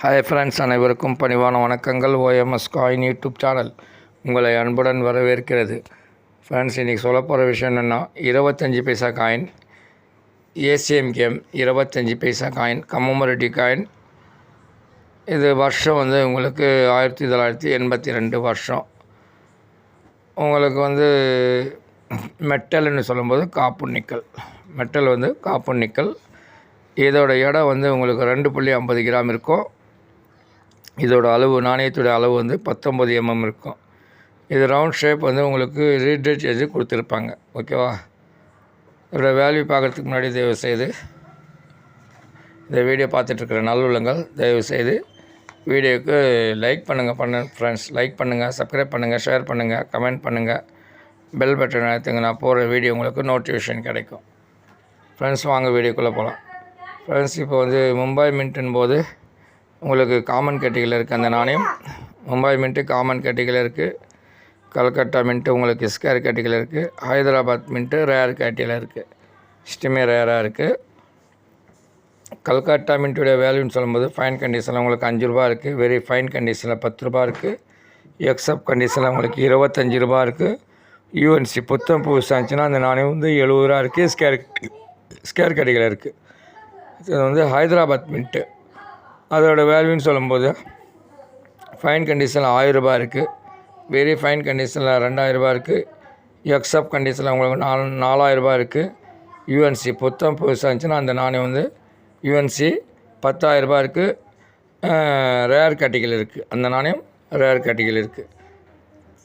Hi friends, அனைவருக்கும் பணிவான வணக்கங்கள். ஓஎம்எஸ் காயின் யூடியூப் சேனல் உங்களை அன்புடன் வரவேற்கிறது. ஃப்ரெண்ட்ஸ், இன்றைக்கி சொல்ல போகிற விஷயம் என்னென்னா, 25 பைசா காயின், ஏசிஎம் கேம் 25 பைசா காயின், கம்மமரேட்டிவ் காயின். இது வருஷம் உங்களுக்கு 1982 வருஷம். உங்களுக்கு மெட்டல்னு சொல்லும்போது காப்பு நிக்கல். மெட்டல் காப்பு நிக்கல். இதோட எடை உங்களுக்கு 2.50 கிராம் இருக்கும். இதோட அளவு, நாணயத்தோட அளவு 19 mm இருக்கும். இது ரவுண்ட் ஷேப் உங்களுக்கு ரீட்ரேட் எழுதி கொடுத்துருப்பாங்க. ஓகேவா? இதோட வேல்யூ பார்க்குறதுக்கு முன்னாடி தயவுசெய்து இந்த வீடியோ பார்த்துட்ருக்குற நல்லுள்ளங்கள் தயவுசெய்து வீடியோவுக்கு லைக் பண்ணுங்கள் ஃப்ரெண்ட்ஸ். லைக் பண்ணுங்கள், சப்ஸ்கிரைப் பண்ணுங்கள், ஷேர் பண்ணுங்கள், கமெண்ட் பண்ணுங்கள், பெல் பட்டன் அழுத்துங்க. நான் போகிற வீடியோ உங்களுக்கு நோட்டிஃபிகேஷன் கிடைக்கும். ஃப்ரெண்ட்ஸ், வாங்க வீடியோக்குள்ளே போகலாம். ஃப்ரெண்ட்ஸ், இப்போ மும்பை மின்ட்டுன்னு போது உங்களுக்கு காமன் கேட்டகரியில் இருக்குது அந்த நாணயம். மும்பை மின்ட்டு காமன் கேட்டகரியில் இருக்குது. கல்கட்டா மின்ட்டு உங்களுக்கு ஸ்கேர் கேட்டகரியில் இருக்குது. ஹைதராபாத் மின்ட்டு ரேர் கேட்டகரியில் இருக்குது. ஸ்டிமே ரேராக இருக்குது. கல்கட்டா மின்ட்டுடைய வேல்யூன்னு சொல்லும்போது ஃபைன் கண்டிஷனில் உங்களுக்கு 5 ரூபா இருக்குது. வெரி ஃபைன் கண்டிஷனில் 10 ரூபா இருக்குது. எக்ஸப்ட் கண்டிஷனில் உங்களுக்கு 25 ரூபா இருக்குது. யூஎன்சி புத்தம் புதுசாக இருந்துச்சுன்னா அந்த நாணயம் 70 ரூபா இருக்குது. ஸ்கேர் கேட்டகரியில் இருக்குது. இது ஹைதராபாத் மின்ட்டு. அதோட வேல்யூன்னு சொல்லும்போது ஃபைன் கண்டிஷனில் 1000 ரூபா இருக்குது. வெரி ஃபைன் கண்டிஷனில் 2000 ரூபா இருக்குது. எக்ஸப்ட் கண்டிஷனில் உங்களுக்கு 4000 ரூபா இருக்குது. யூஎன்சி புத்தம் புதுசாக இருந்துச்சுன்னா அந்த நாணயம் யூஎன்சி 10,000 ரூபா இருக்குது. ரேர் கேட்டகரியில் இருக்குது அந்த நாணயம். ரேர் கேட்டகரியில் இருக்குது.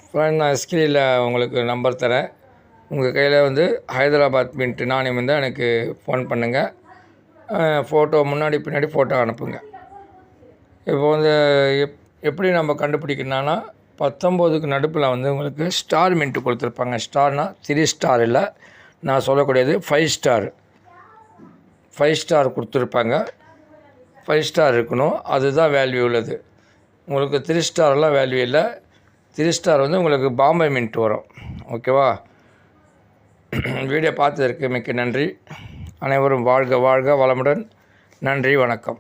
ஃப்ரெண்ட், நான் ஸ்க்ரீனில் உங்களுக்கு நம்பர் தரேன். உங்கள் கையில் ஹைதராபாத் மின்ட் நாணயம் எனக்கு ஃபோன் பண்ணுங்கள். ஃபோட்டோ முன்னாடி பின்னாடி ஃபோட்டோ அனுப்புங்க. இப்போ எப்படி நம்ம கண்டுபிடிக்கணும்னா, 19க்கு நடுப்பில் உங்களுக்கு ஸ்டார் மின்ட்டு கொடுத்துருப்பாங்க. ஸ்டார்னால் 3 ஸ்டார் இல்லை, நான் சொல்லக்கூடியது 5 ஸ்டார். 5 ஸ்டார் கொடுத்துருப்பாங்க. 5 ஸ்டார் இருக்கணும். அதுதான் வேல்யூ உள்ளது. உங்களுக்கு 3 ஸ்டாரெலாம் வேல்யூ இல்லை. 3 ஸ்டார் உங்களுக்கு பாம்பே மின்ட் வரும். ஓகேவா? வீடியோ பார்த்ததற்கு மிக்க நன்றி. அனைவரும் வாழ்க வாழ்க வளமுடன். நன்றி, வணக்கம்.